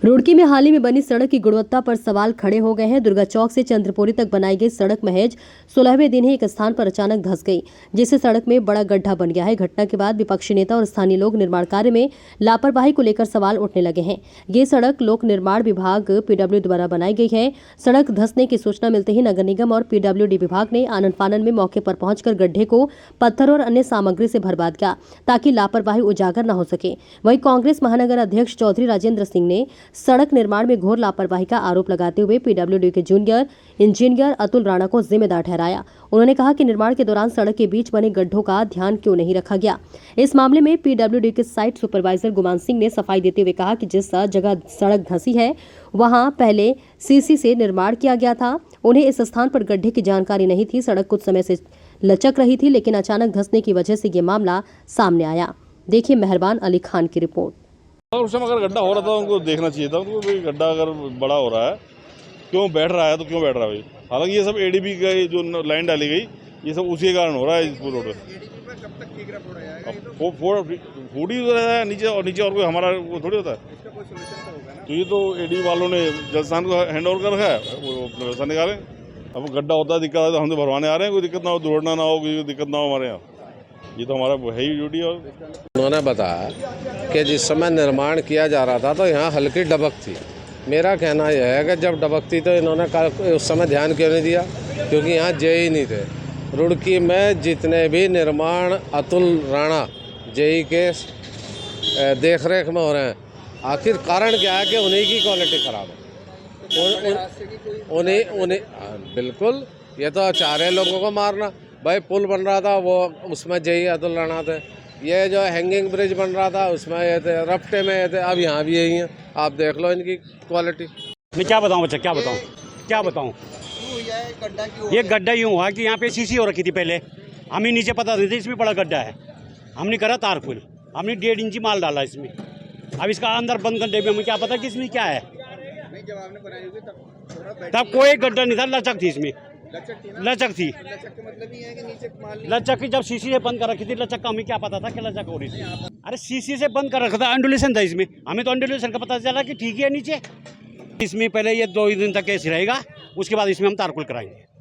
रुड़की में हाल ही में बनी सड़क की गुणवत्ता पर सवाल खड़े हो गए हैं। दुर्गा चौक से चंद्रपुरी तक बनाई गई सड़क महज 16वें दिन ही एक स्थान पर अचानक धंस गई, जिससे सड़क में बड़ा गड्ढा बन गया है। घटना के बाद विपक्षी नेता और स्थानीय लोग निर्माण कार्य में लापरवाही को लेकर सवाल उठने लगे हैं। ये सड़क लोक निर्माण विभाग PWD द्वारा बनाई गई है। सड़क धंसने की सूचना मिलते ही नगर निगम और PWD विभाग ने आनन फानन में मौके पर पहुंचकर गड्ढे को पत्थर और अन्य सामग्री से भरवा दिया ताकि लापरवाही उजागर न हो सके। वहीं कांग्रेस महानगर अध्यक्ष चौधरी राजेंद्र सिंह ने सड़क निर्माण में घोर लापरवाही का आरोप लगाते हुए PWD के जूनियर इंजीनियर अतुल राणा को जिम्मेदार ठहराया। उन्होंने कहा कि निर्माण के दौरान सड़क के बीच बने गड्ढों का ध्यान क्यों नहीं रखा गया। इस मामले में PWD के साइट सुपरवाइजर गुमान सिंह ने सफाई देते हुए कहा कि जिस जगह सड़क धंसी है वहां पहले CC से निर्माण किया गया था। उन्हें इस स्थान पर गड्ढे की जानकारी नहीं थी। सड़क कुछ समय से लचक रही थी, लेकिन अचानक धंसने की वजह से ये मामला सामने आया। देखिए मेहरबान अली खान की रिपोर्ट। उस समय अगर गड्ढा हो रहा था उनको देखना चाहिए था उनको, भाई गड्ढा अगर बड़ा हो रहा है क्यों बैठ रहा है, तो क्यों बैठ रहा है भाई। हालांकि ये सब ADB का जो लाइन डाली गई ये सब उसी के कारण हो रहा है। इस रोड फूडी है नीचे, और नीचे और कोई हमारा वो थोड़ी होता है। तो ये तो ADB वालों ने जलसान को हैंड ओवर कर रखा है, वो व्यवस्था निकालें। अब गड्ढा होता है, दिक्कत है तो हम तो भरवाने आ रहे हैं, कोई दिक्कत ना हो, दुर्घटना ना हो, कोई दिक्कत ना हो हमारे यहाँ। ये तो हमारा है ही ड्यूटी। और उन्होंने बताया कि जिस समय निर्माण किया जा रहा था तो यहाँ हल्की डबक थी। मेरा कहना यह है कि जब डबक थी तो इन्होंने उस समय ध्यान क्यों नहीं दिया, क्योंकि यहाँ JE नहीं थे। रुड़की में जितने भी निर्माण अतुल राणा JE के देखरेख में हो रहे हैं, आखिर कारण क्या है कि उन्हीं की क्वालिटी खराब है। उन्हीं बिल्कुल, ये तो चाह रहे लोगों को मारना। भाई पुल बन रहा था वो उसमें JE अतुल राणा थे, ये जो हैंगिंग ब्रिज बन रहा था उसमें ये थे, रफ्टे में ये थे, अब यहाँ भी यही हैं। आप देख लो इनकी क्वालिटी। मैं क्या बताऊँ बच्चा, क्या बताऊँ। ये गड्ढा यूँ हुआ कि यहाँ पे CC हो रखी थी पहले, हमें नीचे पता नहीं था इसमें बड़ा गड्ढा है। हमने करा तारपुल, हमने 1.5 इंची माल डाला इसमें। अब इसका अंदर बंद गड्ढे में हमें क्या पता कि इसमें क्या है। तब कोई गड्ढा नहीं था, लचक थी इसमें, लचक थी। लचक की जब CC से बंद कर रखी थी, लचक का हमें क्या पता था कि लचक हो रही थी। अरे CC से बंद कर रखा था, अंडुलेशन था इसमें, हमें तो अंडुलेशन का पता चला कि ठीक है नीचे। इसमें पहले ये 2 दिन तक कैसे रहेगा, उसके बाद इसमें हम तारकुल कराएंगे।